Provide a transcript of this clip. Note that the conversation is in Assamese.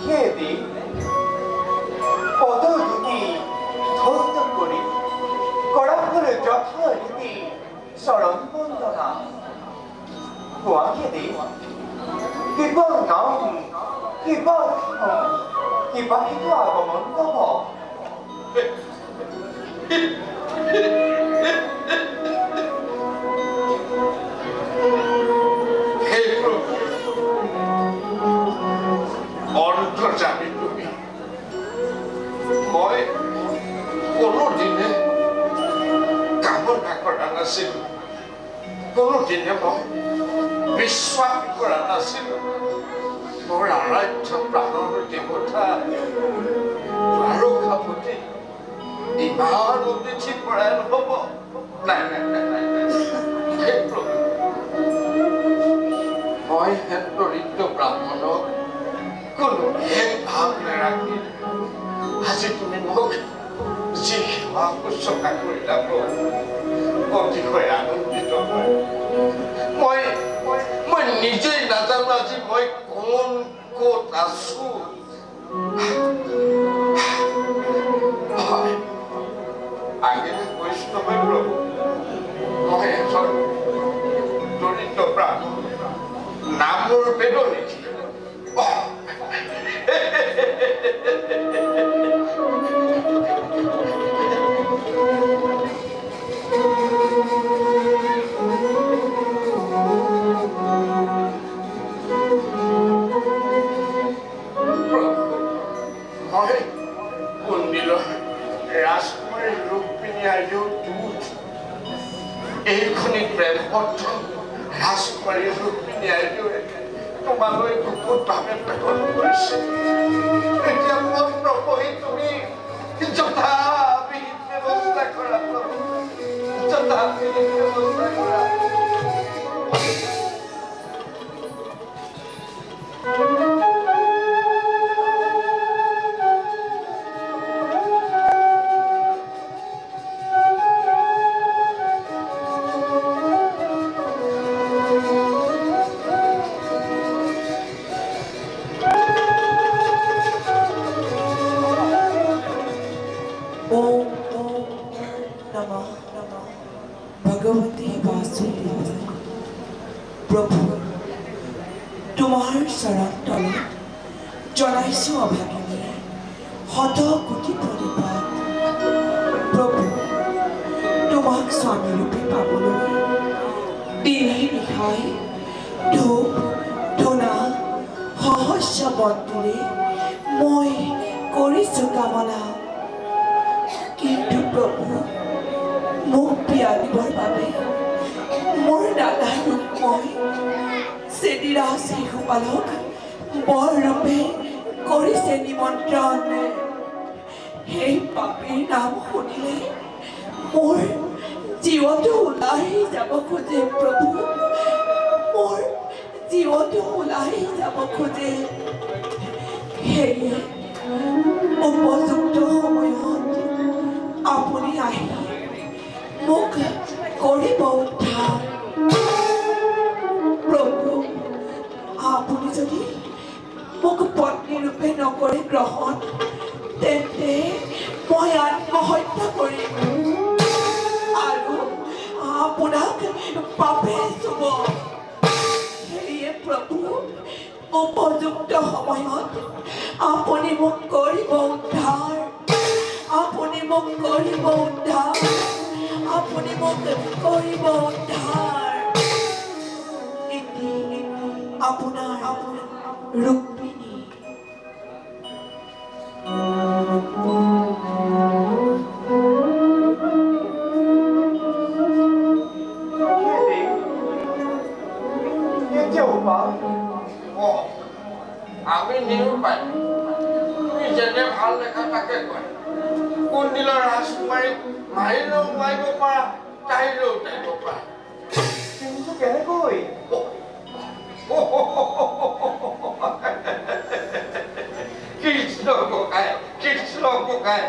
খেদি পদ দুটি ধন্য করি করা হল যথারীতি শরণ বন্দনা হুয়া খেদি কিবা নাম কিবা কিবা হেতু আগমন তব অন্তর্যামী তুমি মই কোনোদিনে কামনা কৰা নাছিলো কোনোদিনে মই বিশ্বাস কৰা নাছিলো মোৰ আৰাধ্য প্ৰাণৰ দেৱতা আৰু খাপতি ইমান অতিথি পৰায়ণ হ'ব নাই নাই নাই নাই হে প্ৰভু মই হেন দৰিদ্ৰ ব্ৰাহ্মণক কোনো এক ভাৱ নাৰাখি আজি তুমি মোক যি সেৱা শুশ্ৰূষা কৰিলা প্ৰভু অতিশয় আনন্দিত হয় মই নিজেই নাজানো আজি মই কোন ক'ত আছো আগেৰে কৈছো নহয় প্ৰভু মই এজন দৰিদ্ৰ ব্ৰাহ্মণ নামৰ বেদনী ৰাজকুমাৰীৰ ৰূপিণী আয়ু দুধ এইখনি প্ৰেম পত্ৰ ৰাজকুমাৰীৰ ৰূপিণী আয়ু তোমালৈ গুপ্তভাৱে প্ৰেৰণ কৰিছে এতিয়া পত্ৰ পঢ়ি তুমি যথাবিহিত ব্যৱস্থা কৰা যথাবিহিত ব্যৱস্থা কৰা भगवती वासुदेव प्रभु तुम्हार शरण तले जनाइছো अभागिनी शत कोटि प्रणिपात प्रभु তোমাক স্বামী ৰূপে পাবলৈ দিনে নিশাই ধূপ ধূনা সহস্ৰ বন্তিৰে মই কৰিছো কামনা কিন্তু প্ৰভু মোক বিয়া দিবৰ বাবে মোৰ দাদাৰ ৰূপ মই চেদিৰা শিশুপালক বৰ ৰূপে কৰিছে নিমন্ত্ৰণ সেই পাপীৰ নাম শুনিলে মোৰ জীৱনটো ওলাই যাব খোজে প্ৰভু মোৰ জীৱনটো ওলাই যাব খোজে সেয়ে উপযুক্ত সময়ত আপুনি আহি মোক কৰিব উদ্ধাৰ প্ৰভু আপুনি যদি মোক পত্নী ৰূপে নকৰে গ্ৰহণ তেন্তে মই আত্মহত্যা কৰিম আৰু আপোনাক পাপে চুব সেয়ে প্ৰভু উপযুক্ত সময়ত আপুনি মোক কৰিব উদ্ধাৰ আপুনি মোক কৰিব উদ্ধাৰ আপুনি মোক কৰিব উদ্ধাৰ আপোনাৰ ৰুক্মিণী আমি নিৰূপায় তুমি যেনে ভাল দেখা তাকে কয় কুণ্ডিলৰ ৰাজকুমাৰীক মাৰিলেও মাৰিব পাৰা তাইলেও তাৰিব পাৰা কিন্তু কেনেকৈ কৃষ্ণ ককাই